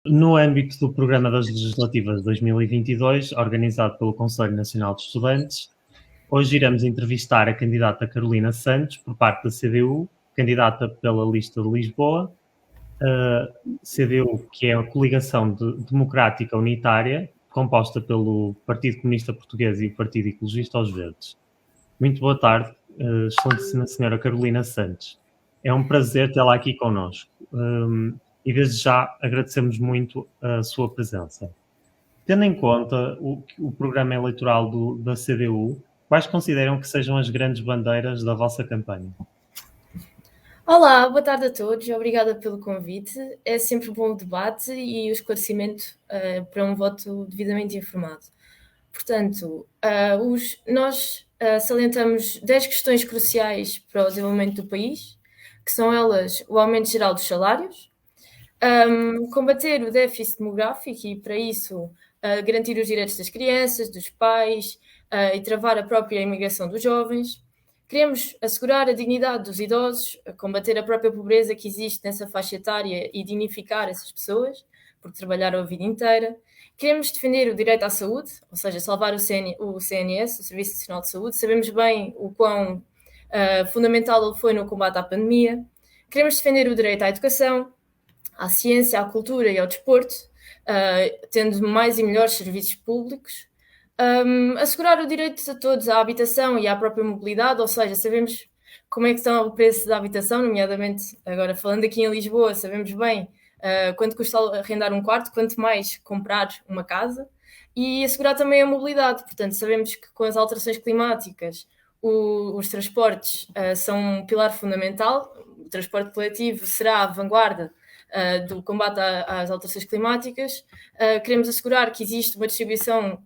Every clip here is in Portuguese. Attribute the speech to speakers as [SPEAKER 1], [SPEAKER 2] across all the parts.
[SPEAKER 1] No âmbito do Programa das Legislativas de 2022, organizado pelo Conselho Nacional de Estudantes, hoje iremos entrevistar a candidata Carolina Santos, por parte da CDU, candidata pela lista de Lisboa, CDU, que é a Coligação Democrática Unitária, composta pelo Partido Comunista Português e o Partido Ecologista aos Verdes. Muito boa tarde, excelentíssima senhora Carolina Santos. É um prazer tê-la aqui connosco. E desde já agradecemos muito a sua presença. Tendo em conta o programa eleitoral da CDU, quais consideram que sejam as grandes bandeiras da vossa campanha?
[SPEAKER 2] Olá, boa tarde a todos, obrigada pelo convite. É sempre bom o debate e o esclarecimento para um voto devidamente informado. Portanto, nós salientamos 10 questões cruciais para o desenvolvimento do país, que são elas o aumento geral dos salários, combater o déficit demográfico e, para isso, garantir os direitos das crianças, dos pais e travar a própria imigração dos jovens. Queremos assegurar a dignidade dos idosos, combater a própria pobreza que existe nessa faixa etária e dignificar essas pessoas, por trabalhar a vida inteira. Queremos defender o direito à saúde, ou seja, salvar o CNS, o Serviço Nacional de Saúde. Sabemos bem o quão fundamental ele foi no combate à pandemia. Queremos defender o direito à educação, à ciência, à cultura e ao desporto, tendo mais e melhores serviços públicos. Assegurar o direito a todos à habitação e à própria mobilidade, ou seja, sabemos como é que está o preço da habitação, nomeadamente agora falando aqui em Lisboa, sabemos bem quanto custa arrendar um quarto, quanto mais comprar uma casa, e assegurar também a mobilidade. Portanto, sabemos que com as alterações climáticas os transportes são um pilar fundamental. O transporte coletivo será a vanguarda do combate às alterações climáticas. Queremos assegurar que existe uma distribuição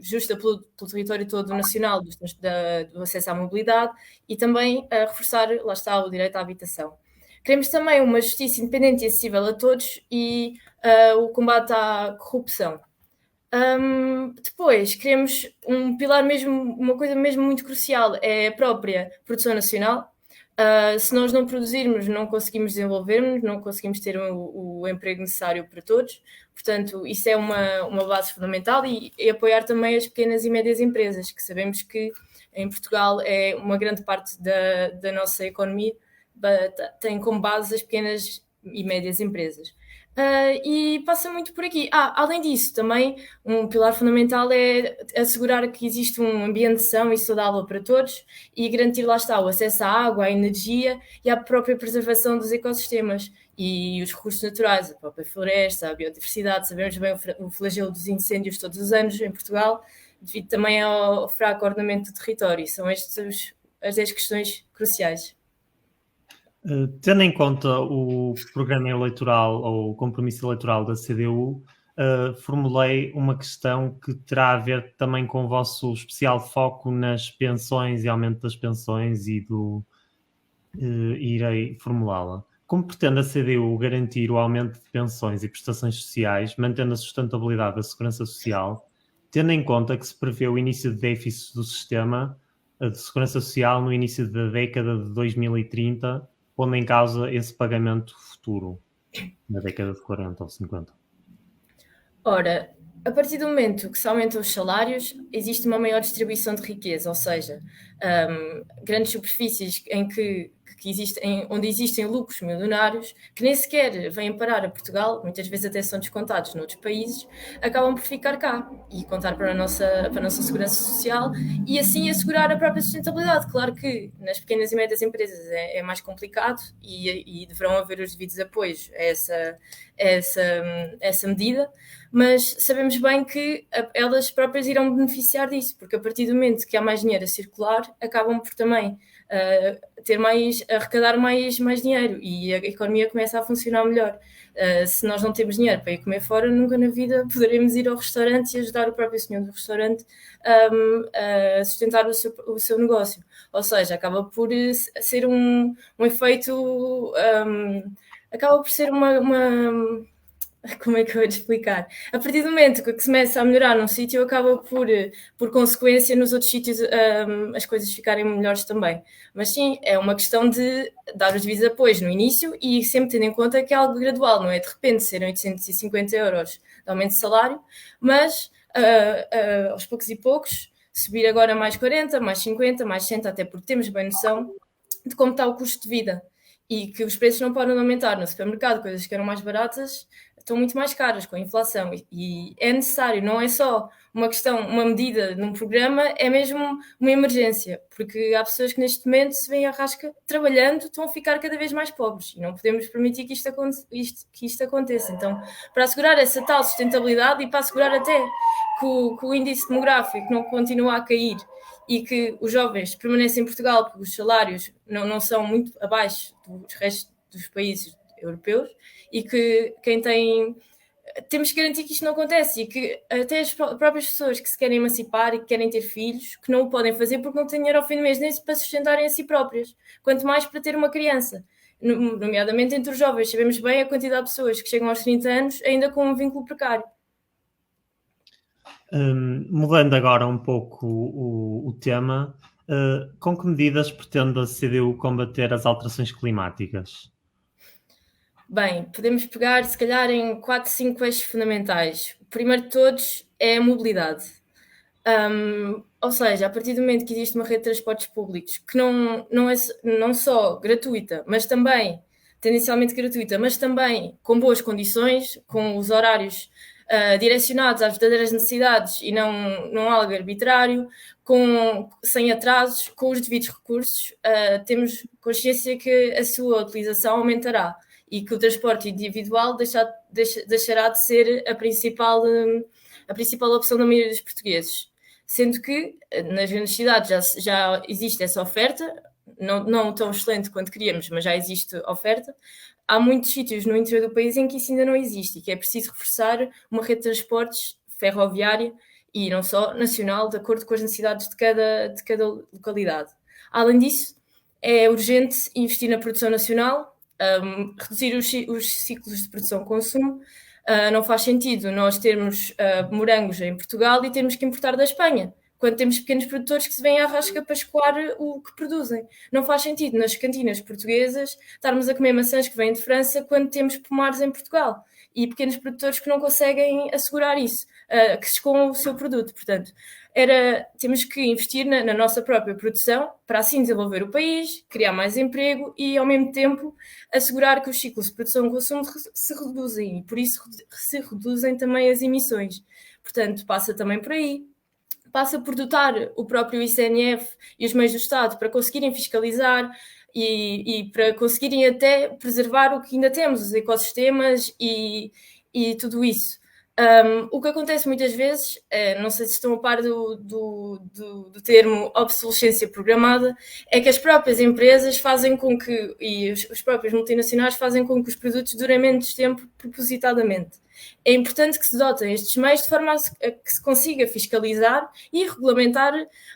[SPEAKER 2] justa pelo território todo nacional do acesso à mobilidade e também reforçar, lá está, o direito à habitação. Queremos também uma justiça independente e acessível a todos e o combate à corrupção. Depois, queremos um pilar mesmo, uma coisa mesmo muito crucial, é a própria produção nacional. Se nós não produzirmos, não conseguimos desenvolvermos, não conseguimos ter o emprego necessário para todos. Portanto, isso é uma base fundamental e apoiar também as pequenas e médias empresas, que sabemos que em Portugal é uma grande parte da nossa economia, tem como base as pequenas e médias empresas. E passa muito por aqui. Além disso, também um pilar fundamental é assegurar que existe um ambiente são e saudável para todos e garantir, lá está, o acesso à água, à energia e à própria preservação dos ecossistemas e os recursos naturais, a própria floresta, a biodiversidade. Sabemos bem o flagelo dos incêndios todos os anos em Portugal, devido também ao fraco ordenamento do território. São estas as 10 questões cruciais.
[SPEAKER 1] Tendo em conta o programa eleitoral ou o compromisso eleitoral da CDU, formulei uma questão que terá a ver também com o vosso especial foco nas pensões e aumento das pensões irei formulá-la. Como pretende a CDU garantir o aumento de pensões e prestações sociais, mantendo a sustentabilidade da segurança social, tendo em conta que se prevê o início de déficit do sistema de segurança social no início da década de 2030, pondo em causa esse pagamento futuro, na década de 40 ou 50?
[SPEAKER 2] Ora, a partir do momento que se aumentam os salários, existe uma maior distribuição de riqueza, ou seja, grandes superfícies onde existem lucros milionários, que nem sequer vêm parar a Portugal, muitas vezes até são descontados noutros países, acabam por ficar cá e contar para a nossa segurança social e assim assegurar a própria sustentabilidade. Claro que nas pequenas e médias empresas é mais complicado e deverão haver os devidos apoios a essa medida, mas sabemos bem que elas próprias irão beneficiar disso, porque a partir do momento que há mais dinheiro a circular, acabam por também arrecadar mais dinheiro e a economia começa a funcionar melhor. Se nós não temos dinheiro para ir comer fora, nunca na vida poderemos ir ao restaurante e ajudar o próprio senhor do restaurante a sustentar o seu negócio. Ou seja, acaba por ser um efeito... acaba por ser Como é que eu ia te explicar? A partir do momento que se começa a melhorar num sítio, acaba por consequência nos outros sítios as coisas ficarem melhores também. Mas sim, é uma questão de dar os devidos apoios no início e sempre tendo em conta que é algo gradual, não é de repente serem 850 euros de aumento de salário, mas aos poucos e poucos, subir agora mais 40, mais 50, mais 60, até porque temos bem noção de como está o custo de vida e que os preços não podem aumentar no supermercado, coisas que eram mais baratas estão muito mais caras com a inflação e é necessário, não é só uma questão, uma medida num programa, é mesmo uma emergência, porque há pessoas que neste momento se veem à rasca trabalhando, estão a ficar cada vez mais pobres e não podemos permitir que isto aconteça. Então, para assegurar essa tal sustentabilidade e para assegurar até que o índice demográfico não continue a cair e que os jovens permanecem em Portugal porque os salários não são muito abaixo dos restos dos países europeus e que quem tem... Temos que garantir que isto não acontece e que até as próprias pessoas que se querem emancipar e que querem ter filhos, que não o podem fazer porque não têm dinheiro ao fim do mês nem para sustentarem a si próprias, quanto mais para ter uma criança. Nomeadamente entre os jovens, sabemos bem a quantidade de pessoas que chegam aos 30 anos ainda com um vínculo precário.
[SPEAKER 1] Mudando agora um pouco o tema, com que medidas pretende a CDU combater as alterações climáticas?
[SPEAKER 2] Bem, podemos pegar se calhar em 4, 5 eixos fundamentais. O primeiro de todos é a mobilidade. Ou seja, a partir do momento que existe uma rede de transportes públicos que não é não só gratuita, mas também tendencialmente gratuita, mas também com boas condições, com os horários direcionados às verdadeiras necessidades e não algo arbitrário, sem atrasos, com os devidos recursos, temos consciência que a sua utilização aumentará e que o transporte individual deixará de ser a principal opção da maioria dos portugueses. Sendo que nas grandes cidades já existe essa oferta, não tão excelente quanto queríamos, mas já existe oferta. Há muitos sítios no interior do país em que isso ainda não existe e que é preciso reforçar uma rede de transportes ferroviária e não só nacional, de acordo com as necessidades de cada localidade. Além disso, é urgente investir na produção nacional, reduzir os ciclos de produção-consumo. Não faz sentido nós termos morangos em Portugal e termos que importar da Espanha, quando temos pequenos produtores que se vêm à rasca para escoar o que produzem. Não faz sentido nas cantinas portuguesas estarmos a comer maçãs que vêm de França quando temos pomares em Portugal e pequenos produtores que não conseguem assegurar isso, que escoam o seu produto. Portanto, temos que investir na nossa própria produção para assim desenvolver o país, criar mais emprego e, ao mesmo tempo, assegurar que os ciclos de produção e consumo se reduzem e, por isso, se reduzem também as emissões. Portanto, passa também por aí. Passa por dotar o próprio ICNF e os meios do Estado para conseguirem fiscalizar e para conseguirem até preservar o que ainda temos, os ecossistemas e tudo isso. O que acontece muitas vezes, não sei se estão a par do termo obsolescência programada, é que as próprias empresas fazem com que, e os próprios multinacionais fazem com que os produtos durem menos tempo propositadamente. É importante que se dotem estes meios de forma a que se consiga fiscalizar e regulamentar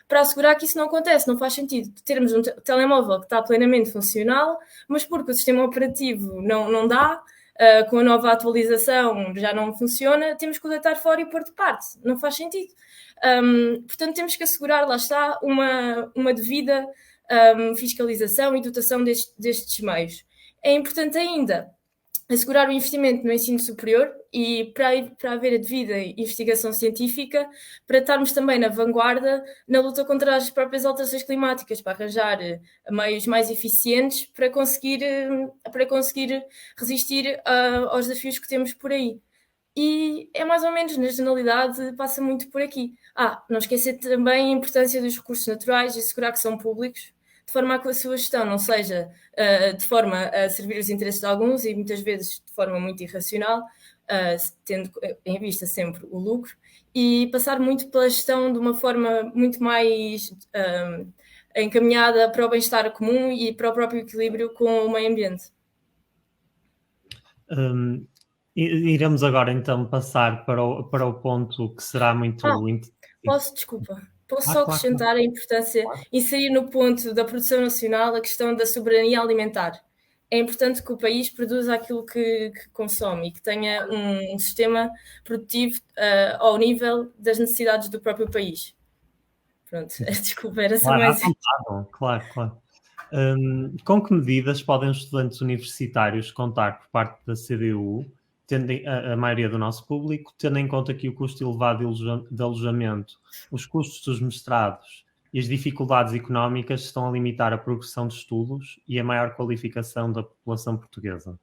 [SPEAKER 2] para assegurar que isso não acontece. Não faz sentido termos um telemóvel que está plenamente funcional, mas porque o sistema operativo não dá, com a nova atualização já não funciona, temos que o deitar fora e pôr de parte. Não faz sentido. Portanto, temos que assegurar, lá está, uma devida fiscalização e dotação destes meios. É importante ainda assegurar o investimento no ensino superior e para haver a devida investigação científica, para estarmos também na vanguarda na luta contra as próprias alterações climáticas, para arranjar meios mais eficientes para conseguir resistir aos desafios que temos por aí. E é mais ou menos, na generalidade, passa muito por aqui. Não esquecer também a importância dos recursos naturais e assegurar que são públicos, de forma a que a sua gestão não seja de forma a servir os interesses de alguns e muitas vezes de forma muito irracional, tendo em vista sempre o lucro, e passar muito pela gestão de uma forma muito mais encaminhada para o bem-estar comum e para o próprio equilíbrio com o meio ambiente.
[SPEAKER 1] Iremos agora então passar para o ponto que será muito...
[SPEAKER 2] Posso só acrescentar a importância, inserir no ponto da produção nacional a questão da soberania alimentar, é importante que o país produza aquilo que consome e que tenha um sistema produtivo ao nível das necessidades do próprio país. Pronto, desculpa, era só mais...
[SPEAKER 1] Claro. Com que medidas podem os estudantes universitários contar por parte da CDU, tendo a maioria do nosso público, tendo em conta que o custo elevado de alojamento, os custos dos mestrados e as dificuldades económicas estão a limitar a progressão de estudos e a maior qualificação da população portuguesa?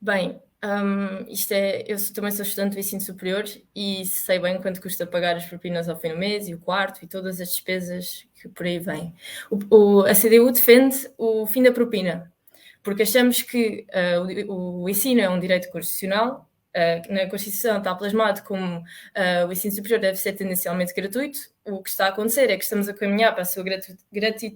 [SPEAKER 2] Bem, eu também sou estudante do ensino superior e sei bem quanto custa pagar as propinas ao fim do mês e o quarto e todas as despesas que por aí vêm. A CDU defende o fim da propina, porque achamos que o ensino é um direito constitucional. Na Constituição está plasmado como o ensino superior deve ser tendencialmente gratuito. O que está a acontecer é que estamos a caminhar para a sua gratuidade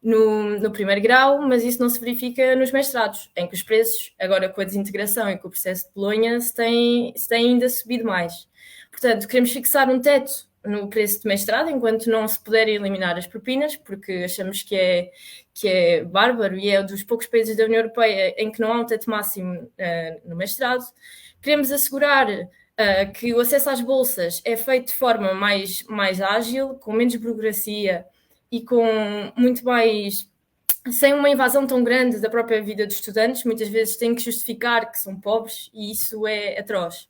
[SPEAKER 2] no primeiro grau, mas isso não se verifica nos mestrados, em que os preços, agora com a desintegração e com o processo de Bolonha, se têm ainda subido mais. Portanto, queremos fixar um teto no preço de mestrado, enquanto não se puderem eliminar as propinas, porque achamos que é bárbaro e é um dos poucos países da União Europeia em que não há um teto máximo no mestrado. Queremos assegurar que o acesso às bolsas é feito de forma mais ágil, com menos burocracia e com muito mais... sem uma invasão tão grande da própria vida dos estudantes. Muitas vezes têm que justificar que são pobres e isso é atroz.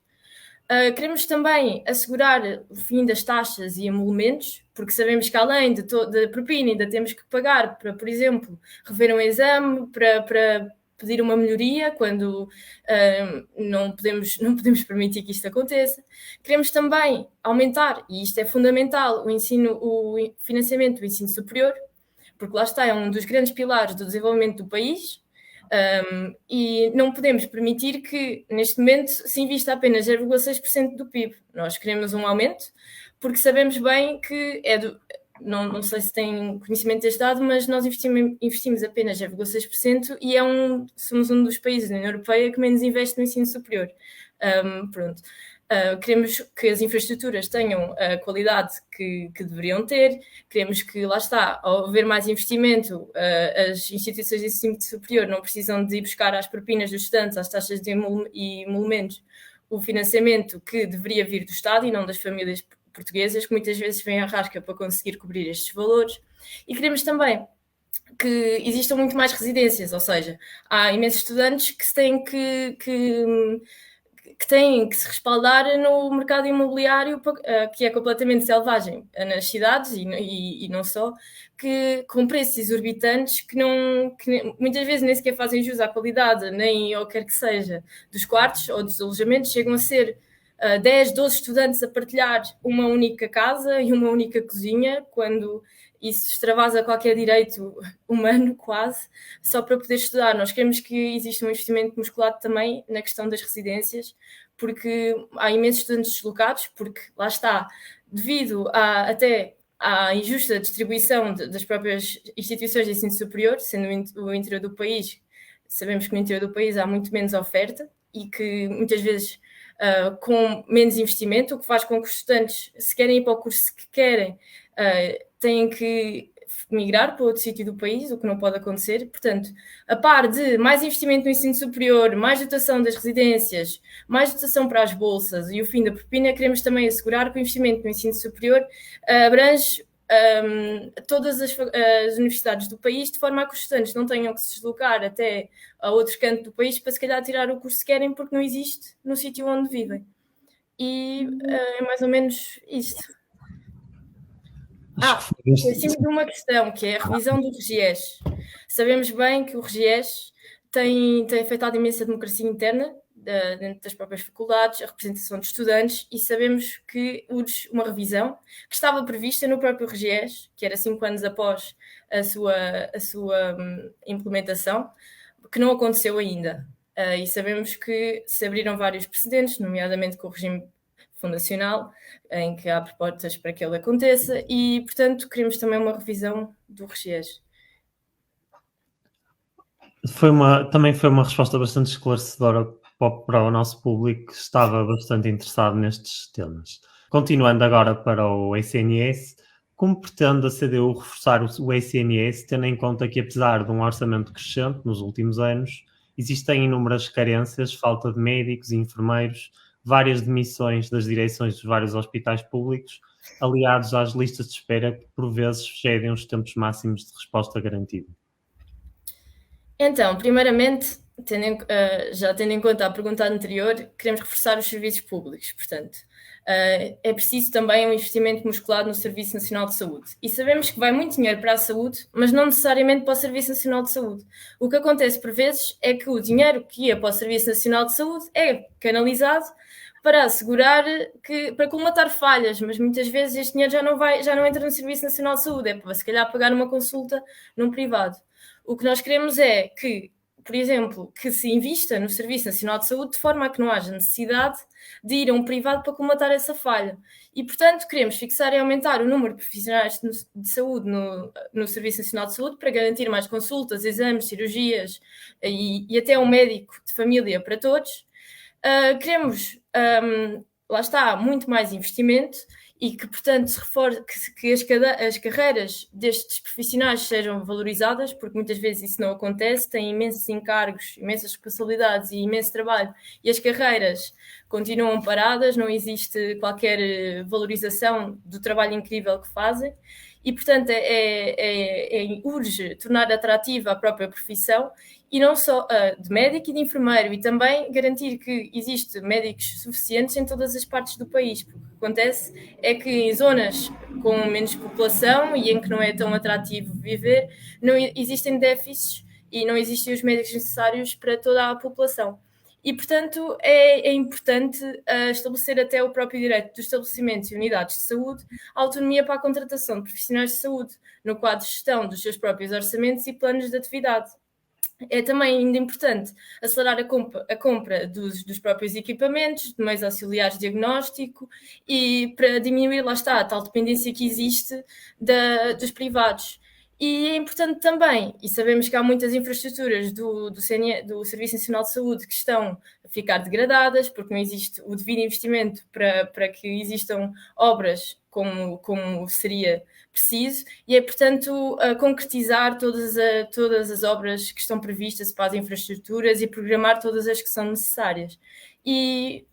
[SPEAKER 2] Queremos também assegurar o fim das taxas e emolumentos, porque sabemos que além da propina ainda temos que pagar para, por exemplo, rever um exame, para pedir uma melhoria, quando não podemos permitir que isto aconteça. Queremos também aumentar, e isto é fundamental, o financiamento do ensino superior, porque lá está, é um dos grandes pilares do desenvolvimento do país. E não podemos permitir que, neste momento, se invista apenas 0,6% do PIB. Nós queremos um aumento, porque sabemos bem que não sei se têm conhecimento deste dado, mas nós investimos apenas 0,6% e somos um dos países da União Europeia que menos investe no ensino superior. Pronto. Queremos que as infraestruturas tenham a qualidade que deveriam ter, queremos que, lá está, ao haver mais investimento, as instituições de ensino superior não precisam de ir buscar às propinas dos estudantes, às taxas de emolumentos, o financiamento que deveria vir do Estado e não das famílias portuguesas, que muitas vezes vêm à rasca para conseguir cobrir estes valores. E queremos também que existam muito mais residências, ou seja, há imensos estudantes que têm que se respaldar no mercado imobiliário, que é completamente selvagem nas cidades e não só, com preços exorbitantes que muitas vezes nem sequer fazem jus à qualidade, nem ao que quer que seja, dos quartos ou dos alojamentos. Chegam a ser 10, 12 estudantes a partilhar uma única casa e uma única cozinha, quando isso extravasa qualquer direito humano, quase, só para poder estudar. Nós queremos que exista um investimento musculado também na questão das residências, porque há imensos estudantes deslocados, porque lá está, devido até à injusta distribuição das próprias instituições de ensino superior, sendo o interior do país, sabemos que no interior do país há muito menos oferta e que muitas vezes com menos investimento, o que faz com que os estudantes, se querem ir para o curso que querem, têm que migrar para outro sítio do país, o que não pode acontecer. Portanto, a par de mais investimento no ensino superior, mais dotação das residências, mais dotação para as bolsas e o fim da propina, queremos também assegurar que o investimento no ensino superior abrange todas as universidades do país, de forma a que os estudantes não tenham que se deslocar até a outro canto do país para se calhar tirar o curso que querem, porque não existe no sítio onde vivem. E é mais ou menos isto. Esqueci-me de uma questão, que é a revisão do RGES. Sabemos bem que o RGES tem afetado imensa democracia interna dentro das próprias faculdades, a representação de estudantes, e sabemos que urge uma revisão que estava prevista no próprio RGES, que era 5 anos após a sua implementação, que não aconteceu ainda. E sabemos que se abriram vários precedentes, nomeadamente com o regime fundacional, em que há propostas para que ele aconteça, e, portanto, queremos também uma revisão do RGES.
[SPEAKER 1] Também foi uma resposta bastante esclarecedora para o nosso público, que estava bastante interessado nestes temas. Continuando agora para o SNS, Como pretende a CDU reforçar o SNS, tendo em conta que, apesar de um orçamento crescente nos últimos anos, existem inúmeras carências, falta de médicos e enfermeiros, várias demissões das direções dos vários hospitais públicos, aliados às listas de espera que, por vezes, excedem os tempos máximos de resposta garantida?
[SPEAKER 2] Então, primeiramente, já tendo em conta a pergunta anterior, queremos reforçar os serviços públicos, portanto, é preciso também um investimento musculado no Serviço Nacional de Saúde. E sabemos que vai muito dinheiro para a saúde, mas não necessariamente para o Serviço Nacional de Saúde. O que acontece por vezes é que o dinheiro que ia para o Serviço Nacional de Saúde é canalizado para assegurar para colmatar falhas, mas muitas vezes este dinheiro já não entra no Serviço Nacional de Saúde, é para se calhar pagar uma consulta num privado. O que nós queremos é que, por exemplo, que se invista no Serviço Nacional de Saúde de forma a que não haja necessidade de ir a um privado para colmatar essa falha. E, portanto, queremos fixar e aumentar o número de profissionais de saúde no Serviço Nacional de Saúde para garantir mais consultas, exames, cirurgias e até um médico de família para todos. Queremos, lá está, muito mais investimento e que, portanto, se reforce que as carreiras destes profissionais sejam valorizadas, porque muitas vezes isso não acontece, têm imensos encargos, imensas responsabilidades e imenso trabalho, e as carreiras continuam paradas, não existe qualquer valorização do trabalho incrível que fazem, e, portanto, urge tornar atrativa a própria profissão, e não só de médico e de enfermeiro, e também garantir que existe médicos suficientes em todas as partes do país, porque o que acontece é que em zonas com menos população e em que não é tão atrativo viver, não existem déficits e não existem os médicos necessários para toda a população. E, portanto, é importante estabelecer até o próprio direito dos estabelecimentos e unidades de saúde a autonomia para a contratação de profissionais de saúde, no quadro de gestão dos seus próprios orçamentos e planos de atividade. É também ainda importante acelerar a compra dos próprios equipamentos, de meios auxiliares de diagnóstico e para diminuir, lá está, a tal dependência que existe dos privados. E é importante também, e sabemos que há muitas infraestruturas do Serviço Nacional de Saúde que estão a ficar degradadas, porque não existe o devido investimento para que existam obras como seria preciso, e é, portanto, concretizar todas as obras que estão previstas para as infraestruturas e programar todas as que são necessárias. E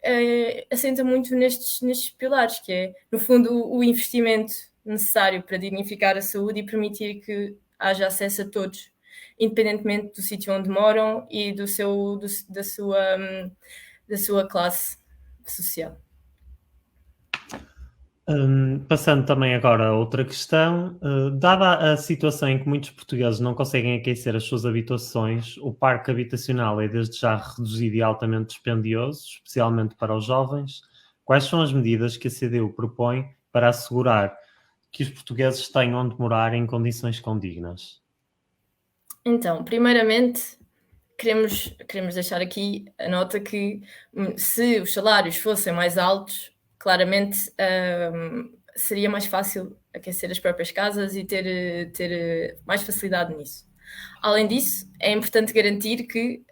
[SPEAKER 2] assenta muito nestes pilares, que é, no fundo, o investimento necessário para dignificar a saúde e permitir que haja acesso a todos, independentemente do sítio onde moram e da sua classe social.
[SPEAKER 1] Passando também agora a outra questão, dada a situação em que muitos portugueses não conseguem aquecer as suas habitações, o parque habitacional é desde já reduzido e altamente dispendioso, especialmente para os jovens. Quais são as medidas que a CDU propõe para assegurar que os portugueses tenham onde morar em condições condignas?
[SPEAKER 2] Então, primeiramente, queremos deixar aqui a nota que se os salários fossem mais altos, claramente seria mais fácil aquecer as próprias casas e ter mais facilidade nisso. Além disso, é importante garantir que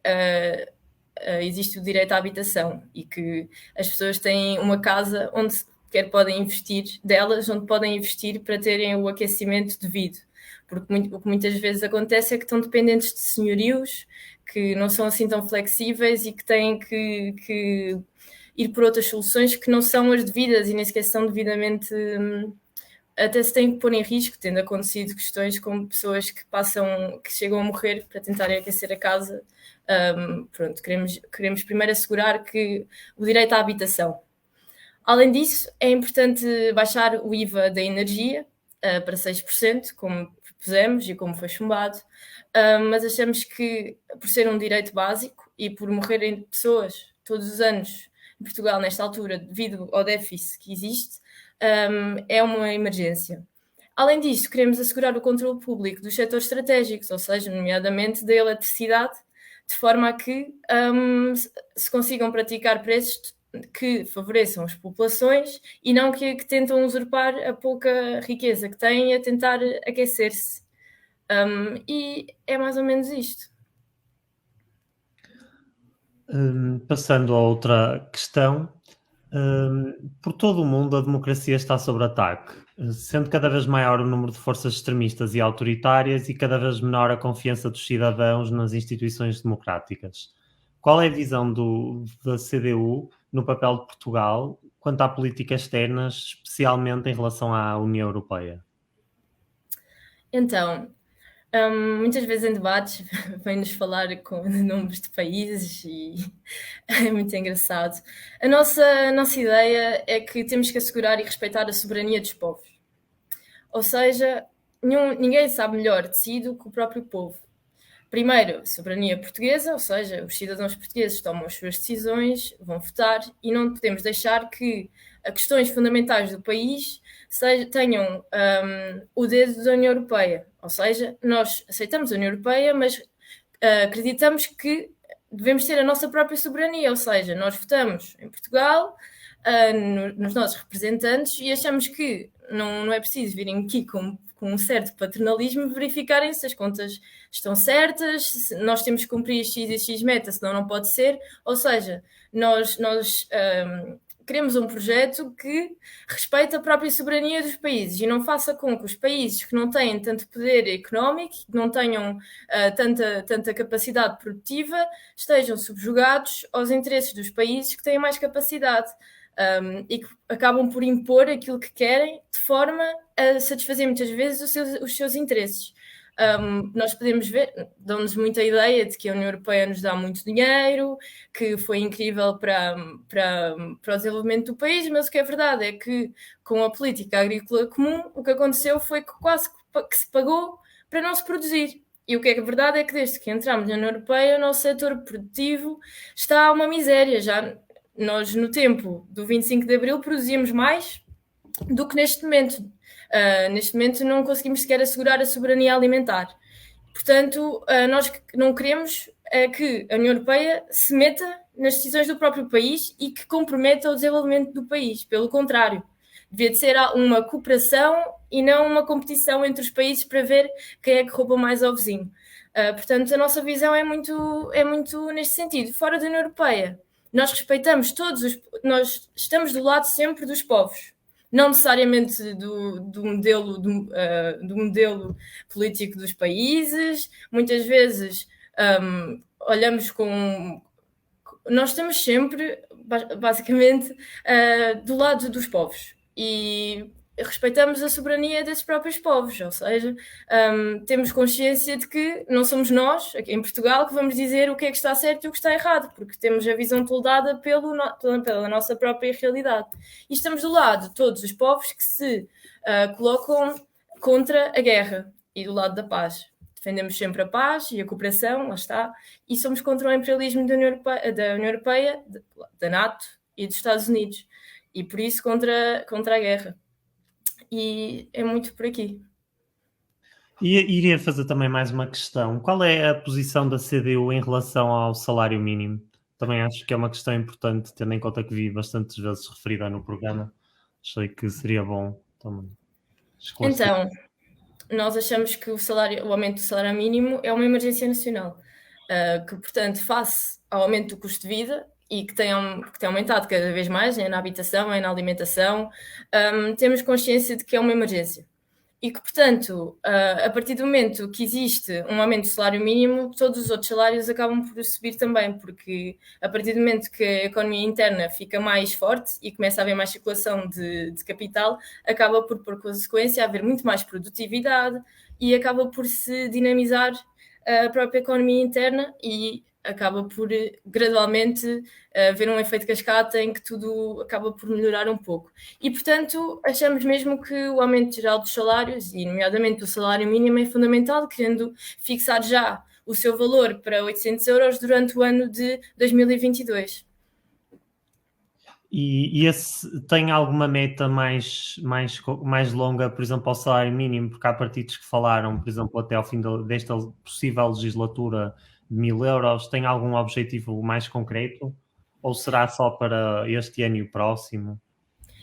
[SPEAKER 2] existe o direito à habitação e que as pessoas têm uma casa onde sequer podem investir onde podem investir para terem o aquecimento devido. Porque o que muitas vezes acontece é que estão dependentes de senhorios que não são assim tão flexíveis e que têm que ir por outras soluções que não são as devidas e nem sequer são devidamente... Até se têm que pôr em risco, tendo acontecido questões com pessoas que chegam a morrer para tentarem aquecer a casa. Pronto, queremos primeiro assegurar que o direito à habitação. Além disso, é importante baixar o IVA da energia para 6%, como propusemos e como foi chumbado, mas achamos que, por ser um direito básico e por morrerem pessoas todos os anos em Portugal nesta altura devido ao déficit que existe, é uma emergência. Além disso, queremos assegurar o controle público dos setores estratégicos, ou seja, nomeadamente da eletricidade, de forma a que se consigam praticar preços que favoreçam as populações e não que tentam usurpar a pouca riqueza que têm a tentar aquecer-se. E é mais ou menos isto.
[SPEAKER 1] Passando a outra questão, por todo o mundo a democracia está sob ataque. sendo cada vez maior o número de forças extremistas e autoritárias e cada vez menor a confiança dos cidadãos nas instituições democráticas. Qual é a visão da CDU no papel de Portugal quanto à política externa, especialmente em relação à União Europeia?
[SPEAKER 2] Então, muitas vezes em debates vem-nos falar com nomes de países e é muito engraçado. A nossa ideia é que temos que assegurar e respeitar a soberania dos povos. Ou seja, ninguém sabe melhor de si do que o próprio povo. Primeiro, soberania portuguesa, ou seja, os cidadãos portugueses tomam as suas decisões, vão votar e não podemos deixar que as questões fundamentais do país tenham o dedo da União Europeia. Ou seja, nós aceitamos a União Europeia, mas acreditamos que devemos ter a nossa própria soberania, ou seja, nós votamos em Portugal, nos nossos representantes e achamos que não é preciso virem aqui com um certo paternalismo verificarem se as contas estão certas, se nós temos que cumprir X e X meta, senão não pode ser. Ou seja, nós queremos um projeto que respeite a própria soberania dos países e não faça com que os países que não têm tanto poder económico, que não tenham tanta capacidade produtiva, estejam subjugados aos interesses dos países que têm mais capacidade. E que acabam por impor aquilo que querem de forma a satisfazer muitas vezes os seus interesses. Nós podemos ver, dão-nos muita ideia de que a União Europeia nos dá muito dinheiro, que foi incrível para o desenvolvimento do país, mas o que é verdade é que com a política agrícola comum o que aconteceu foi que quase que se pagou para não se produzir. E o que é verdade é que desde que entramos na União Europeia o nosso setor produtivo está a uma miséria. Já nós, no tempo do 25 de Abril, produzíamos mais do que neste momento. Neste momento não conseguimos sequer assegurar a soberania alimentar. Portanto, nós não queremos que a União Europeia se meta nas decisões do próprio país e que comprometa o desenvolvimento do país. Pelo contrário, devia de ser uma cooperação e não uma competição entre os países para ver quem é que rouba mais ao vizinho. Portanto, a nossa visão é muito neste sentido. Fora da União Europeia, nós respeitamos nós estamos do lado sempre dos povos, não necessariamente do modelo político dos países. Muitas vezes olhamos nós estamos sempre, basicamente, do lado dos povos e respeitamos a soberania desses próprios povos, ou seja, temos consciência de que não somos nós, aqui em Portugal, que vamos dizer o que é que está certo e o que está errado, porque temos a visão toldada pela nossa própria realidade. E estamos do lado de todos os povos que se colocam contra a guerra e do lado da paz. Defendemos sempre a paz e a cooperação, lá está, e somos contra o imperialismo da União Europeia, da NATO e dos Estados Unidos, e por isso contra a guerra. E é muito por aqui.
[SPEAKER 1] E iria fazer também mais uma questão. Qual é a posição da CDU em relação ao salário mínimo? Também acho que é uma questão importante, tendo em conta que vi bastantes vezes referida no programa. Achei que seria bom também esclarecer.
[SPEAKER 2] Então, nós achamos que o aumento do salário mínimo é uma emergência nacional, que, portanto, face ao aumento do custo de vida e que tem aumentado cada vez mais, na habitação, na alimentação, temos consciência de que é uma emergência. E que, portanto, a partir do momento que existe um aumento do salário mínimo, todos os outros salários acabam por subir também, porque a partir do momento que a economia interna fica mais forte e começa a haver mais circulação de capital, acaba por consequência, haver muito mais produtividade e acaba por se dinamizar a própria economia interna e acaba por gradualmente haver um efeito cascata em que tudo acaba por melhorar um pouco. E, portanto, achamos mesmo que o aumento geral dos salários, e nomeadamente o salário mínimo, é fundamental, querendo fixar já o seu valor para 800 euros durante o ano de 2022.
[SPEAKER 1] E esse tem alguma meta mais longa, por exemplo, ao salário mínimo? Porque há partidos que falaram, por exemplo, até ao fim desta possível legislatura, de 1000 euros. Tem algum objetivo mais concreto? Ou será só para este ano e o próximo?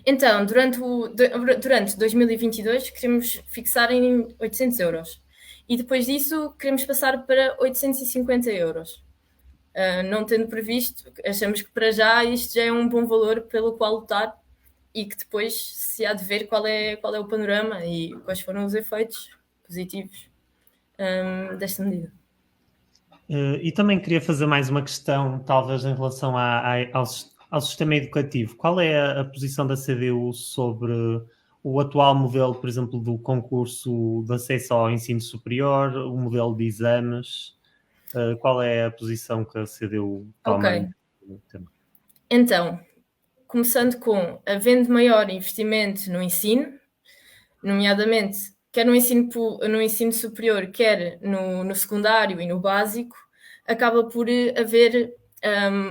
[SPEAKER 2] Então, durante 2022 queremos fixar em 800 euros. E depois disso queremos passar para 850 euros. Não tendo previsto, achamos que para já isto já é um bom valor pelo qual lutar e que depois se há de ver qual é o panorama e quais foram os efeitos positivos desta medida.
[SPEAKER 1] E também queria fazer mais uma questão, talvez em relação ao sistema educativo. Qual é a posição da CDU sobre o atual modelo, por exemplo, do concurso de acesso ao ensino superior, o modelo de exames? Qual é a posição que a CDU toma?
[SPEAKER 2] Ok. Então, começando com, havendo maior investimento no ensino, nomeadamente quer no ensino superior, quer no secundário e no básico, acaba por haver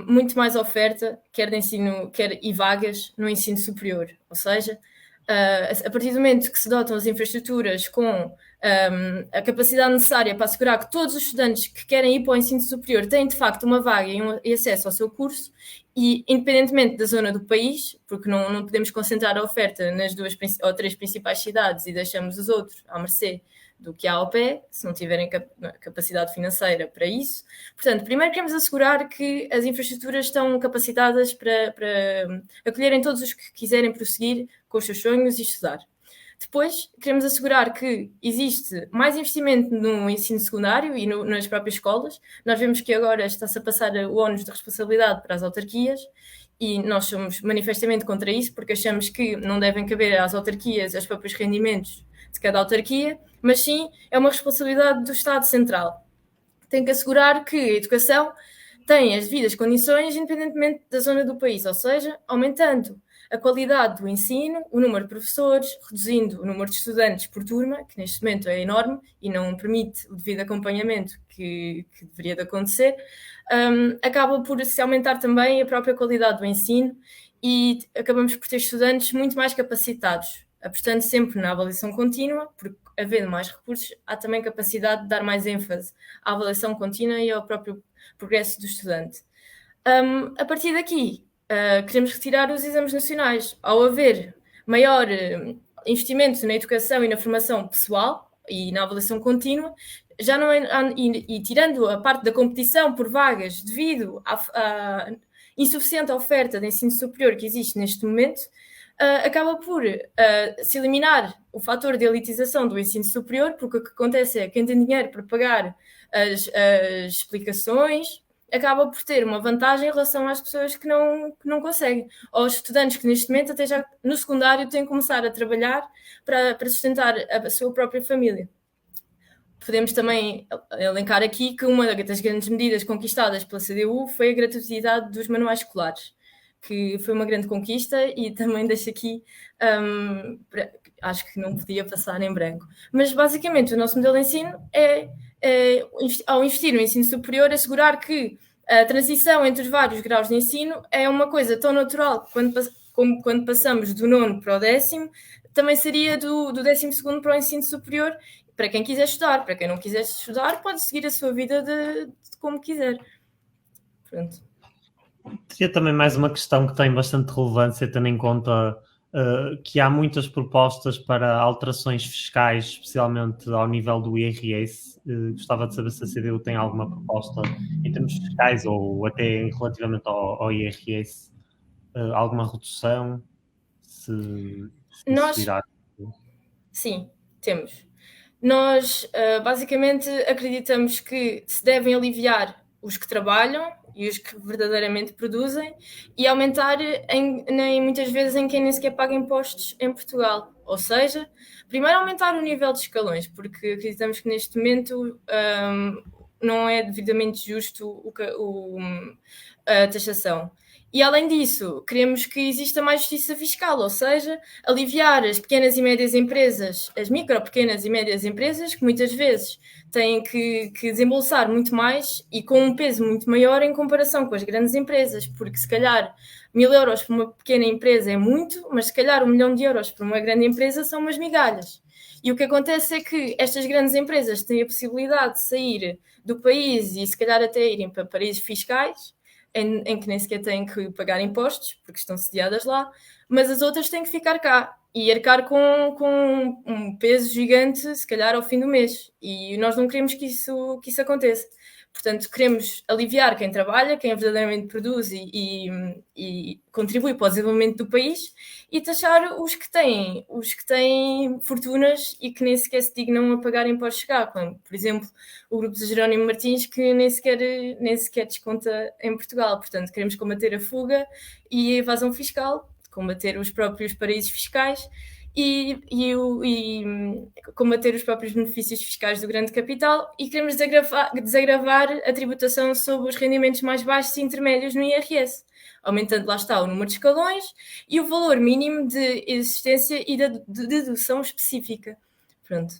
[SPEAKER 2] muito mais oferta, quer de ensino, quer e vagas no ensino superior. Ou seja, a partir do momento que se dotam as infraestruturas com a capacidade necessária para assegurar que todos os estudantes que querem ir para o ensino superior têm de facto uma vaga e acesso ao seu curso, e independentemente da zona do país, porque não podemos concentrar a oferta nas 2 ou 3 principais cidades e deixamos os outros à mercê do que há ao pé, se não tiverem capacidade financeira para isso. Portanto, primeiro queremos assegurar que as infraestruturas estão capacitadas para acolherem todos os que quiserem prosseguir com os seus sonhos e estudar. Depois, queremos assegurar que existe mais investimento no ensino secundário e nas próprias escolas. Nós vemos que agora está-se a passar o ónus de responsabilidade para as autarquias e nós somos manifestamente contra isso, porque achamos que não devem caber às autarquias os próprios rendimentos de cada autarquia, mas sim é uma responsabilidade do Estado Central. Tem que assegurar que a educação tem as devidas condições independentemente da zona do país, ou seja, aumentando a qualidade do ensino, o número de professores, reduzindo o número de estudantes por turma, que neste momento é enorme e não permite o devido acompanhamento que deveria de acontecer, acaba por se aumentar também a própria qualidade do ensino e acabamos por ter estudantes muito mais capacitados, apostando sempre na avaliação contínua, porque havendo mais recursos, há também capacidade de dar mais ênfase à avaliação contínua e ao próprio progresso do estudante. A partir daqui, queremos retirar os exames nacionais. Ao haver maior investimento na educação e na formação pessoal e na avaliação contínua, já não é, e tirando a parte da competição por vagas devido à insuficiente oferta de ensino superior que existe neste momento, acaba por se eliminar o fator de elitização do ensino superior, porque o que acontece é que quem tem dinheiro para pagar as explicações acaba por ter uma vantagem em relação às pessoas que não conseguem. Ou aos estudantes que neste momento até já no secundário têm que começar a trabalhar para sustentar a sua própria família. Podemos também elencar aqui que uma das grandes medidas conquistadas pela CDU foi a gratuidade dos manuais escolares, que foi uma grande conquista e também deixo aqui, acho que não podia passar em branco. Mas basicamente o nosso modelo de ensino é ao investir no ensino superior, assegurar que a transição entre os vários graus de ensino é uma coisa tão natural como quando passamos do 9º para o 10º, também seria do 12º para o ensino superior, para quem quiser estudar. Para quem não quiser estudar, pode seguir a sua vida de como quiser. Pronto.
[SPEAKER 1] Teria também mais uma questão que tem bastante relevância, tendo em conta que há muitas propostas para alterações fiscais, especialmente ao nível do IRS. Gostava de saber se a CDU tem alguma proposta em termos fiscais ou até relativamente ao IRS, alguma redução, se virá.
[SPEAKER 2] Sim, temos. Nós basicamente acreditamos que se devem aliviar os que trabalham e os que verdadeiramente produzem e aumentar muitas vezes em quem nem sequer paga impostos em Portugal. Ou seja, primeiro aumentar o nível de escalões, porque acreditamos que neste momento não é devidamente justo a taxação. E, além disso, queremos que exista mais justiça fiscal, ou seja, aliviar as pequenas e médias empresas, as micro, pequenas e médias empresas, que muitas vezes têm que desembolsar muito mais e com um peso muito maior em comparação com as grandes empresas, porque se calhar 1.000 euros para uma pequena empresa é muito, mas se calhar 1 milhão de euros para uma grande empresa são umas migalhas. E o que acontece é que estas grandes empresas têm a possibilidade de sair do país e se calhar até irem para paraísos fiscais, em que nem sequer têm que pagar impostos, porque estão sediadas lá, mas as outras têm que ficar cá e arcar com um peso gigante, se calhar ao fim do mês. E nós não queremos que isso aconteça. Portanto, queremos aliviar quem trabalha, quem verdadeiramente produz e contribui para o desenvolvimento do país, e taxar os que têm fortunas e que nem sequer se dignam a pagar impostos cá, como, por exemplo, o grupo de Jerónimo Martins, que nem sequer desconta em Portugal. Portanto, queremos combater a fuga e a evasão fiscal, combater os próprios paraísos fiscais e combater os próprios benefícios fiscais do grande capital, e queremos desagravar a tributação sobre os rendimentos mais baixos e intermédios no IRS, aumentando, lá está, o número de escalões e o valor mínimo de existência e de dedução específica. Pronto.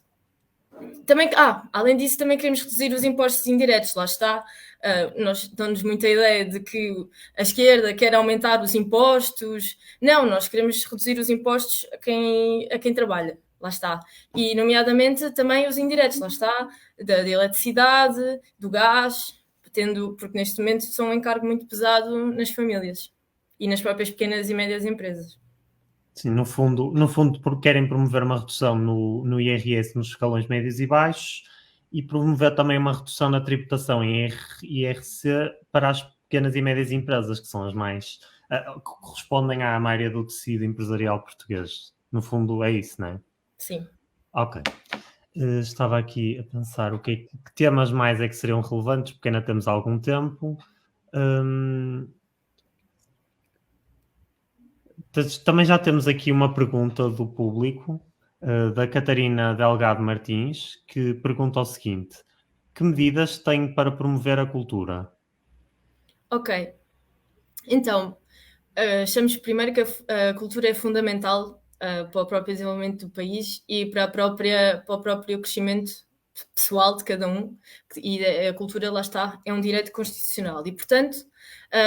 [SPEAKER 2] Também, além disso, também queremos reduzir os impostos indiretos, lá está. Nós damos muita ideia de que a esquerda quer aumentar os impostos. Não, nós queremos reduzir os impostos a quem trabalha, lá está. E, nomeadamente, também os indiretos, lá está, da eletricidade, do gás, porque neste momento são um encargo muito pesado nas famílias e nas próprias pequenas e médias empresas.
[SPEAKER 1] Sim, no fundo, porque querem promover uma redução no IRS nos escalões médios e baixos e promover também uma redução na tributação em IRC para as pequenas e médias empresas, que são as mais que correspondem à maioria do tecido empresarial português. No fundo, é isso, não é?
[SPEAKER 2] Sim.
[SPEAKER 1] Ok. Estava aqui a pensar que temas mais é que seriam relevantes, porque ainda temos algum tempo. Também já temos aqui uma pergunta do público, da Catarina Delgado Martins, que pergunta o seguinte: que medidas tem para promover a cultura?
[SPEAKER 2] Ok. Então, achamos primeiro que a cultura é fundamental para o próprio desenvolvimento do país e para o próprio crescimento pessoal de cada um, e a cultura, lá está, é um direito constitucional e, portanto,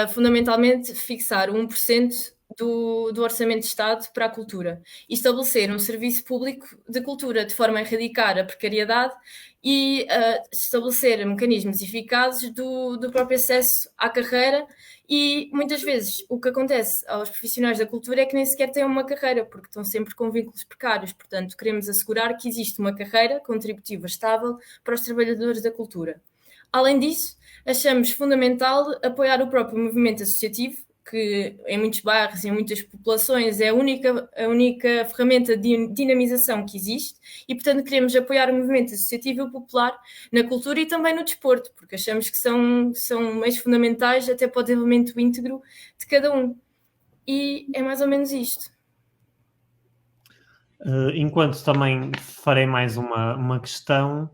[SPEAKER 2] fundamentalmente fixar 1% do Orçamento de Estado para a cultura e estabelecer um serviço público de cultura de forma a erradicar a precariedade e estabelecer mecanismos eficazes do próprio acesso à carreira. E muitas vezes o que acontece aos profissionais da cultura é que nem sequer têm uma carreira, porque estão sempre com vínculos precários. Portanto, queremos assegurar que existe uma carreira contributiva estável para os trabalhadores da cultura. Além disso, achamos fundamental apoiar o próprio movimento associativo, que em muitos bairros e em muitas populações é a única ferramenta de dinamização que existe, e, portanto, queremos apoiar o movimento associativo e popular na cultura e também no desporto, porque achamos que são meios fundamentais até para o desenvolvimento íntegro de cada um. E é mais ou menos isto.
[SPEAKER 1] Enquanto também farei mais uma questão,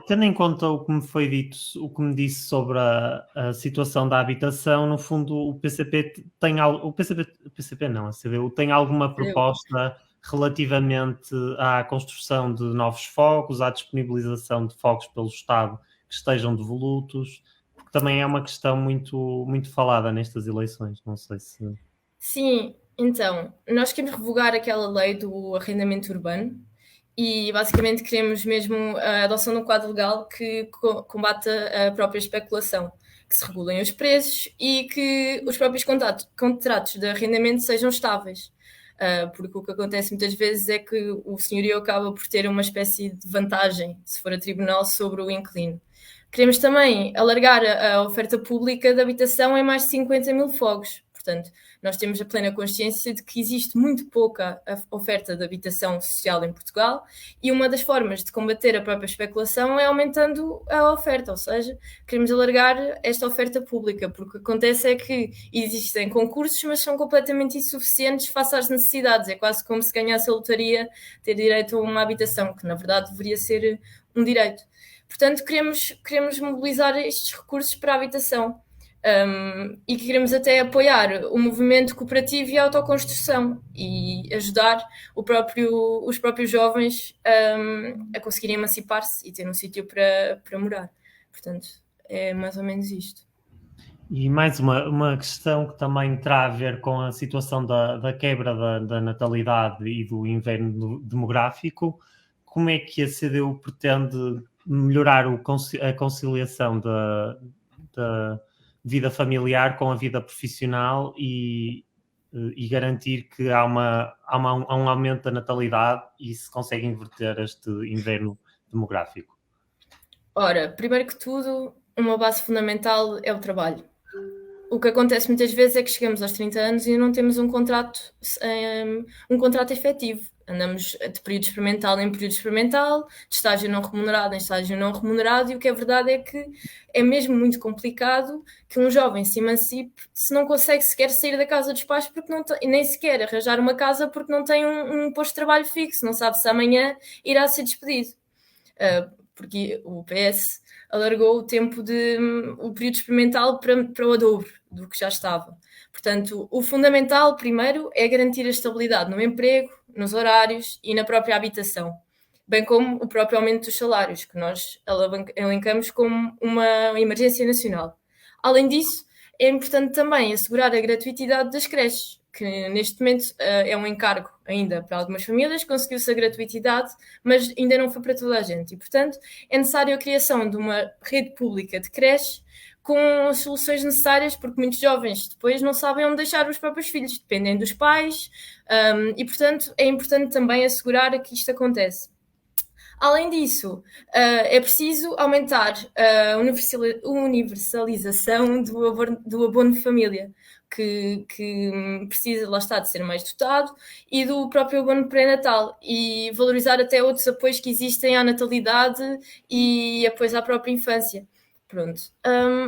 [SPEAKER 1] tendo em conta o que me foi dito, o que me disse sobre a situação da habitação, no fundo o PCP tem o PCP não, a CDU tem alguma proposta relativamente à construção de novos fogos, à disponibilização de fogos pelo Estado que estejam devolutos, porque também é uma questão muito, muito falada nestas eleições, não sei se...
[SPEAKER 2] Sim, então, nós queremos revogar aquela lei do arrendamento urbano e basicamente queremos mesmo a adoção de um quadro legal que combata a própria especulação, que se regulem os preços e que os próprios contratos de arrendamento sejam estáveis. Porque o que acontece muitas vezes é que o senhorio acaba por ter uma espécie de vantagem, se for a tribunal, sobre o inquilino. Queremos também alargar a oferta pública de habitação em mais de 50 mil fogos. Portanto, nós temos a plena consciência de que existe muito pouca oferta de habitação social em Portugal e uma das formas de combater a própria especulação é aumentando a oferta, ou seja, queremos alargar esta oferta pública, porque o que acontece é que existem concursos, mas são completamente insuficientes face às necessidades. É quase como se ganhasse a lotaria ter direito a uma habitação, que na verdade deveria ser um direito. Portanto, queremos mobilizar estes recursos para a habitação. E queremos até apoiar o movimento cooperativo e a autoconstrução e ajudar os próprios jovens a conseguirem emancipar-se e ter um sítio para morar. Portanto, é mais ou menos isto.
[SPEAKER 1] E mais uma questão que também terá a ver com a situação da quebra da natalidade e do inverno demográfico. Como é que a CDU pretende melhorar a conciliação da vida familiar com a vida profissional e garantir que há um aumento da natalidade e se consegue inverter este inverno demográfico?
[SPEAKER 2] Ora, primeiro que tudo, uma base fundamental é o trabalho. O que acontece muitas vezes é que chegamos aos 30 anos e não temos um contrato efetivo. Andamos de período experimental em período experimental, de estágio não remunerado em estágio não remunerado, e o que é verdade é que é mesmo muito complicado que um jovem se emancipe se não consegue sequer sair da casa dos pais, porque não tem, nem sequer arranjar uma casa porque não tem um posto de trabalho fixo, não sabe se amanhã irá ser despedido. Porque o PS alargou o tempo o período experimental para o dobro do que já estava. Portanto, o fundamental, primeiro, é garantir a estabilidade no emprego, nos horários e na própria habitação, bem como o próprio aumento dos salários, que nós elencamos como uma emergência nacional. Além disso, é importante também assegurar a gratuitidade das creches, que neste momento é um encargo ainda para algumas famílias, conseguiu-se a gratuitidade, mas ainda não foi para toda a gente. E, portanto, é necessária a criação de uma rede pública de creches com as soluções necessárias, porque muitos jovens depois não sabem onde deixar os próprios filhos, dependem dos pais, e, portanto, é importante também assegurar que isto acontece. Além disso, é preciso aumentar a universalização do abono de família, que precisa, lá está, de ser mais dotado, e do próprio abono pré-natal, e valorizar até outros apoios que existem à natalidade e apoios à própria infância. Pronto.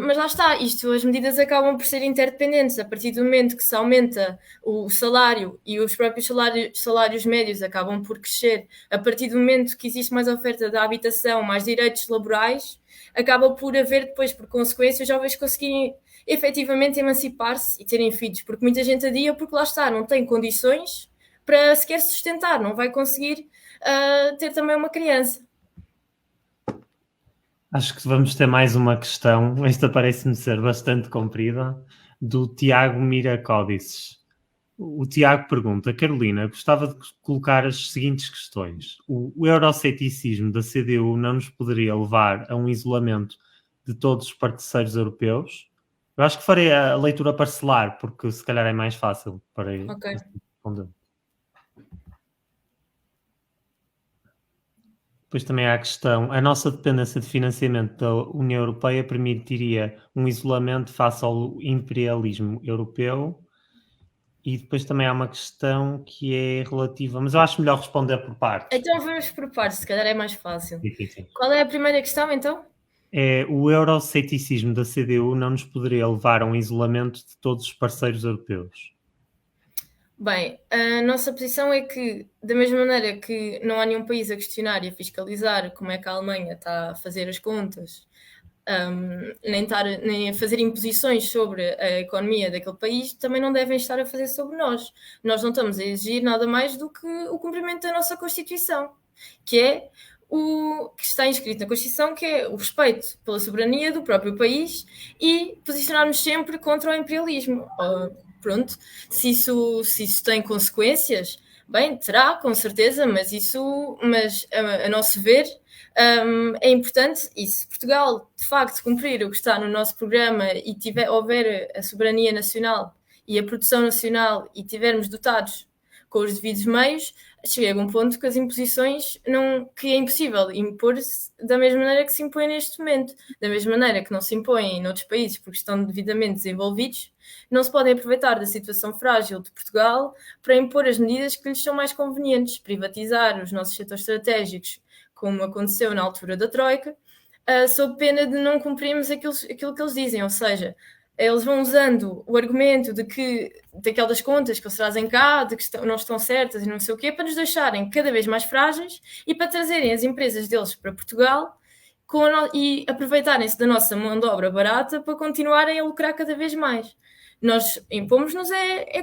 [SPEAKER 2] Mas lá está, as medidas acabam por ser interdependentes. A partir do momento que se aumenta o salário e os próprios salários médios acabam por crescer, a partir do momento que existe mais oferta da habitação, mais direitos laborais, acaba por haver depois, por consequência, os jovens conseguirem efetivamente emancipar-se e terem filhos, porque muita gente adia porque lá está, não tem condições para sequer sustentar, não vai conseguir ter também uma criança.
[SPEAKER 1] Acho que vamos ter mais uma questão, esta parece-me ser bastante comprida, do Tiago Miracódices. O Tiago pergunta: Carolina, gostava de colocar as seguintes questões. O euroceticismo da CDU não nos poderia levar a um isolamento de todos os parceiros europeus? Eu acho que farei a leitura parcelar, porque se calhar é mais fácil para responder. Depois também há a questão: a nossa dependência de financiamento da União Europeia permitiria um isolamento face ao imperialismo europeu? E depois também há uma questão que é relativa, mas eu acho melhor responder por partes.
[SPEAKER 2] Então vamos por partes, se calhar é mais fácil.
[SPEAKER 1] Sim.
[SPEAKER 2] Qual é a primeira questão, então?
[SPEAKER 1] O euroceticismo da CDU não nos poderia levar a um isolamento de todos os parceiros europeus?
[SPEAKER 2] Bem, a nossa posição é que, da mesma maneira que não há nenhum país a questionar e a fiscalizar como é que a Alemanha está a fazer as contas, nem a fazer imposições sobre a economia daquele país, também não devem estar a fazer sobre nós. Nós não estamos a exigir nada mais do que o cumprimento da nossa Constituição, que é o que está inscrito na Constituição, que é o respeito pela soberania do próprio país e posicionarmos sempre contra o imperialismo. Pronto, se isso tem consequências, bem, terá, com certeza, mas a nosso ver, é importante, e se Portugal, de facto, cumprir o que está no nosso programa e houver a soberania nacional e a produção nacional e tivermos dotados com os devidos meios, chega a um ponto que as imposições que é impossível impor-se da mesma maneira que se impõe neste momento, da mesma maneira que não se impõem em outros países porque estão devidamente desenvolvidos, não se podem aproveitar da situação frágil de Portugal para impor as medidas que lhes são mais convenientes, privatizar os nossos setores estratégicos, como aconteceu na altura da Troika, sob pena de não cumprirmos aquilo que eles dizem, ou seja, eles vão usando o argumento daquelas contas que eles trazem cá, de que não estão certas e não sei o quê, para nos deixarem cada vez mais frágeis e para trazerem as empresas deles para Portugal e aproveitarem-se da nossa mão de obra barata para continuarem a lucrar cada vez mais. Nós impomos-nos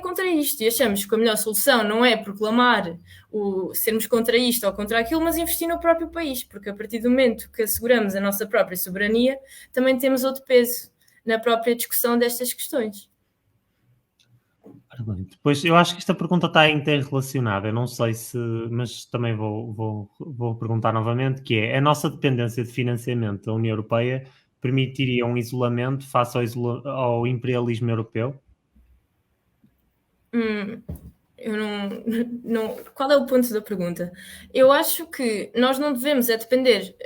[SPEAKER 2] contra isto e achamos que a melhor solução não é proclamar sermos contra isto ou contra aquilo, mas investir no próprio país, porque a partir do momento que asseguramos a nossa própria soberania, também temos outro peso na própria discussão destas questões.
[SPEAKER 1] Depois, eu acho que esta pergunta está interrelacionada, eu não sei se, mas também vou perguntar novamente, que é: a nossa dependência de financiamento da União Europeia permitiria um isolamento face ao imperialismo europeu?
[SPEAKER 2] Eu não. Qual é o ponto da pergunta? Eu acho que nós não devemos depender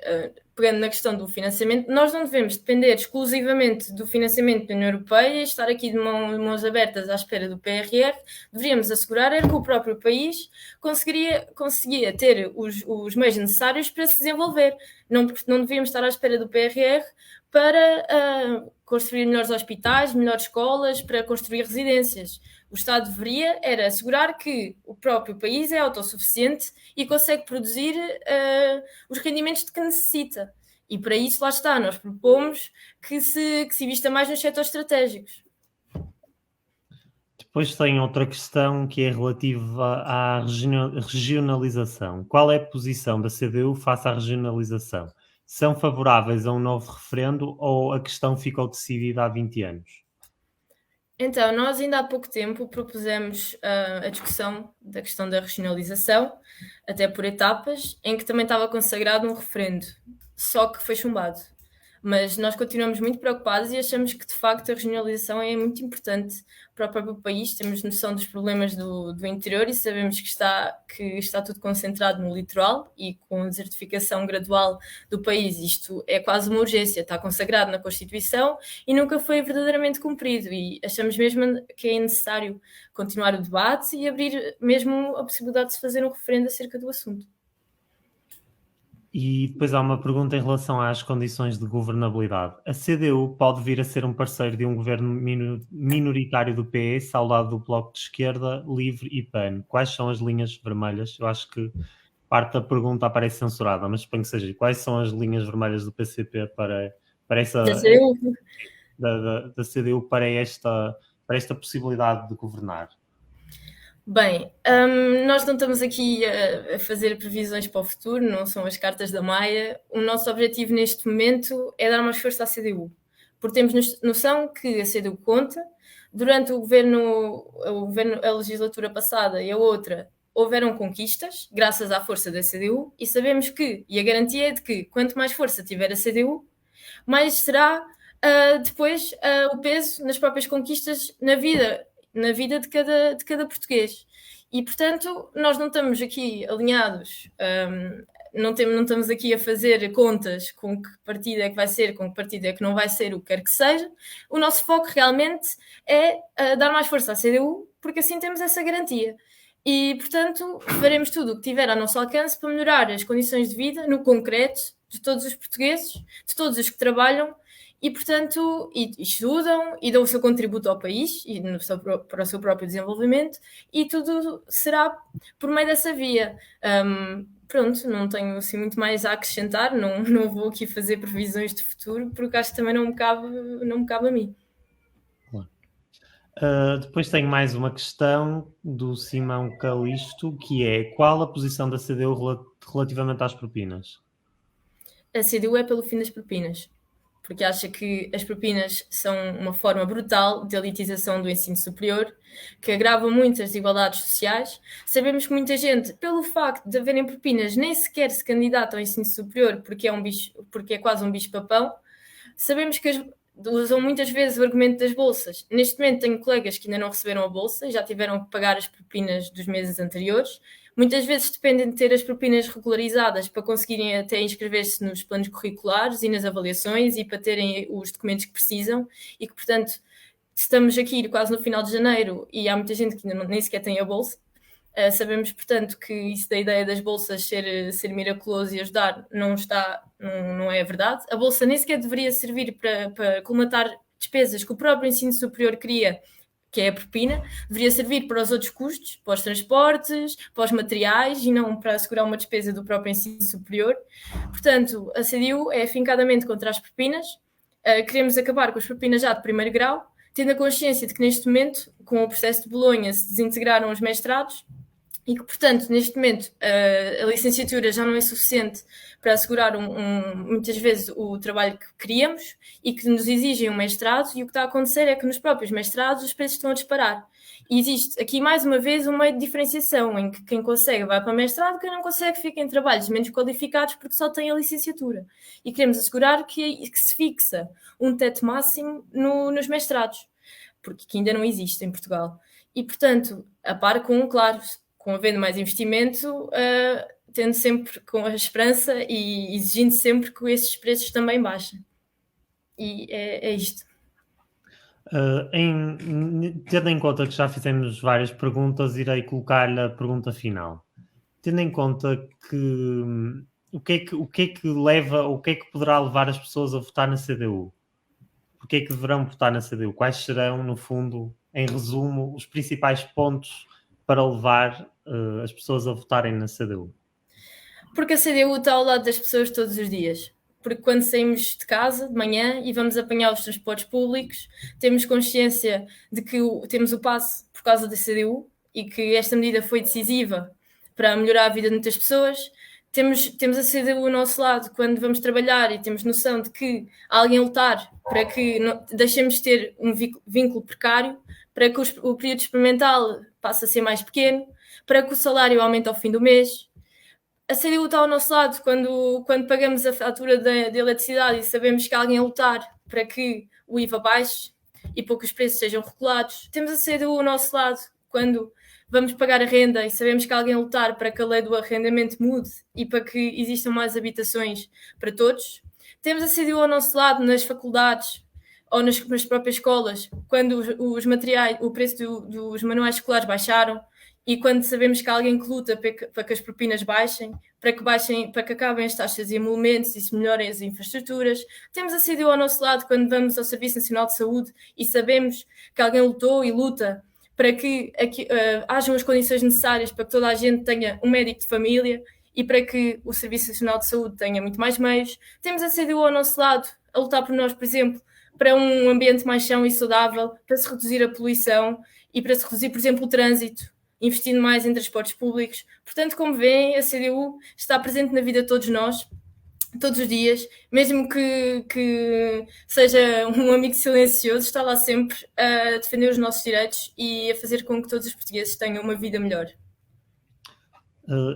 [SPEAKER 2] pegando na questão do financiamento, nós não devemos depender exclusivamente do financiamento da União Europeia e estar aqui de mãos abertas à espera do PRR. Deveríamos assegurar era que o próprio país conseguia ter os meios necessários para se desenvolver. Não devíamos estar à espera do PRR para construir melhores hospitais, melhores escolas, para construir residências. O Estado deveria era assegurar que o próprio país é autossuficiente e consegue produzir os rendimentos de que necessita. E para isso, lá está, nós propomos que se invista mais nos setores estratégicos.
[SPEAKER 1] Depois tem outra questão que é relativa à regionalização. Qual é a posição da CDU face à regionalização? São favoráveis a um novo referendo ou a questão ficou decidida há 20 anos?
[SPEAKER 2] Então, nós ainda há pouco tempo propusemos a discussão da questão da regionalização, até por etapas, em que também estava consagrado um referendo, só que foi chumbado. Mas nós continuamos muito preocupados e achamos que, de facto, a regionalização é muito importante para o próprio país. Temos noção dos problemas do interior e sabemos que está tudo concentrado no litoral e com a desertificação gradual do país. Isto é quase uma urgência, está consagrado na Constituição e nunca foi verdadeiramente cumprido. E achamos mesmo que é necessário continuar o debate e abrir mesmo a possibilidade de se fazer um referendo acerca do assunto.
[SPEAKER 1] E depois há uma pergunta em relação às condições de governabilidade. A CDU pode vir a ser um parceiro de um governo minoritário do PS ao lado do Bloco de Esquerda, Livre e PAN. Quais são as linhas vermelhas? Eu acho que parte da pergunta aparece censurada, mas suponho que seja. Quais são as linhas vermelhas do PCP para essa... Da CDU para esta possibilidade de governar?
[SPEAKER 2] Bem, nós não estamos aqui a fazer previsões para o futuro, não são as cartas da Maia. O nosso objetivo neste momento é dar mais força à CDU, porque temos noção que a CDU conta. Durante a legislatura passada e a outra, houveram conquistas, graças à força da CDU, e sabemos e a garantia é de que quanto mais força tiver a CDU, mais será depois o peso nas próprias conquistas na vida de cada português. E, portanto, nós não estamos aqui alinhados, não estamos aqui a fazer contas com que partido é que vai ser, com que partido é que não vai ser, o que quer que seja. O nosso foco realmente é dar mais força à CDU, porque assim temos essa garantia. E, portanto, faremos tudo o que tiver ao nosso alcance para melhorar as condições de vida, no concreto, de todos os portugueses, de todos os que trabalham, e, portanto, estudam e dão o seu contributo ao país e para o seu próprio desenvolvimento, e tudo será por meio dessa via. Pronto, não tenho assim muito mais a acrescentar, não vou aqui fazer previsões de futuro, porque acho que também não me cabe a mim.
[SPEAKER 1] Depois tenho mais uma questão do Simão Calisto, que é: qual a posição da CDU relativamente às propinas?
[SPEAKER 2] A CDU é pelo fim das propinas, porque acha que as propinas são uma forma brutal de elitização do ensino superior, que agrava muito as desigualdades sociais. Sabemos que muita gente, pelo facto de haverem propinas, nem sequer se candidata ao ensino superior porque é quase um bicho-papão. Sabemos que usam muitas vezes o argumento das bolsas. Neste momento tenho colegas que ainda não receberam a bolsa e já tiveram que pagar as propinas dos meses anteriores. Muitas vezes dependem de ter as propinas regularizadas para conseguirem até inscrever-se nos planos curriculares e nas avaliações e para terem os documentos que precisam, e que, portanto, estamos aqui quase no final de janeiro e há muita gente que ainda nem sequer tem a bolsa. Sabemos, portanto, que isso da ideia das bolsas ser miraculoso e ajudar não é verdade. A bolsa nem sequer deveria servir para colmatar despesas que o próprio ensino superior cria, que é a propina. Deveria servir para os outros custos, para os transportes, para os materiais, e não para assegurar uma despesa do próprio ensino superior. Portanto, a CDU é afincadamente contra as propinas. Queremos acabar com as propinas já de primeiro grau, tendo a consciência de que neste momento, com o processo de Bolonha, se desintegraram os mestrados e que, portanto, neste momento a licenciatura já não é suficiente para assegurar muitas vezes o trabalho que queríamos e que nos exigem um mestrado, e o que está a acontecer é que nos próprios mestrados os preços estão a disparar. E existe aqui, mais uma vez, um meio de diferenciação em que quem consegue vai para o mestrado, quem não consegue fica em trabalhos menos qualificados porque só tem a licenciatura. E queremos assegurar que se fixa um teto máximo nos mestrados, porque que ainda não existe em Portugal. E, portanto, a par com, claro, com havendo mais investimento, tendo sempre com a esperança e exigindo sempre que esses preços também baixem. E é isto.
[SPEAKER 1] Tendo em conta que já fizemos várias perguntas, irei colocar-lhe a pergunta final. Tendo em conta que o que é que leva, o que é que poderá levar as pessoas a votar na CDU? O que é que deverão votar na CDU? Quais serão, no fundo, em resumo, os principais pontos para levar as pessoas a votarem na CDU?
[SPEAKER 2] Porque a CDU está ao lado das pessoas todos os dias. Porque quando saímos de casa de manhã e vamos apanhar os transportes públicos, temos consciência de que temos o passe por causa da CDU e que esta medida foi decisiva para melhorar a vida de muitas pessoas. Temos a CDU ao nosso lado quando vamos trabalhar e temos noção de que há alguém a lutar para que deixemos de ter um vínculo precário, para que o período experimental passe a ser mais pequeno, para que o salário aumente ao fim do mês. A CDU está ao nosso lado quando pagamos a fatura da eletricidade e sabemos que há alguém a lutar para que o IVA baixe e para que os preços sejam regulados. Temos a CDU ao nosso lado quando vamos pagar a renda e sabemos que há alguém a lutar para que a lei do arrendamento mude e para que existam mais habitações para todos. Temos a CDU ao nosso lado nas faculdades ou nas próprias escolas, quando os materiais, o preço dos manuais escolares baixaram, e quando sabemos que há alguém que luta para que as propinas baixem, para que acabem as taxas de emolumentos e se melhorem as infraestruturas. Temos a CDU ao nosso lado quando vamos ao Serviço Nacional de Saúde e sabemos que alguém lutou e luta para que hajam as condições necessárias para que toda a gente tenha um médico de família e para que o Serviço Nacional de Saúde tenha muito mais meios. Temos a CDU ao nosso lado a lutar por nós, por exemplo, para um ambiente mais são e saudável, para se reduzir a poluição e para se reduzir, por exemplo, o trânsito, investindo mais em transportes públicos. Portanto, como veem, a CDU está presente na vida de todos nós, todos os dias, mesmo que seja um amigo silencioso, está lá sempre a defender os nossos direitos e a fazer com que todos os portugueses tenham uma vida melhor.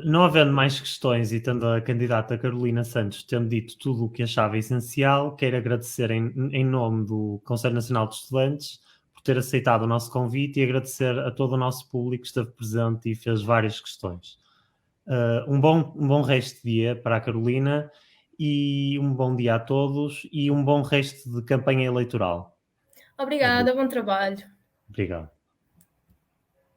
[SPEAKER 1] Não havendo mais questões e tendo a candidata Carolina Santos tendo dito tudo o que achava essencial, quero agradecer em nome do Conselho Nacional de Estudantes por ter aceitado o nosso convite e agradecer a todo o nosso público que esteve presente e fez várias questões. Um bom resto de dia para a Carolina e um bom dia a todos e um bom resto de campanha eleitoral.
[SPEAKER 2] Obrigada, bom trabalho.
[SPEAKER 1] Obrigado.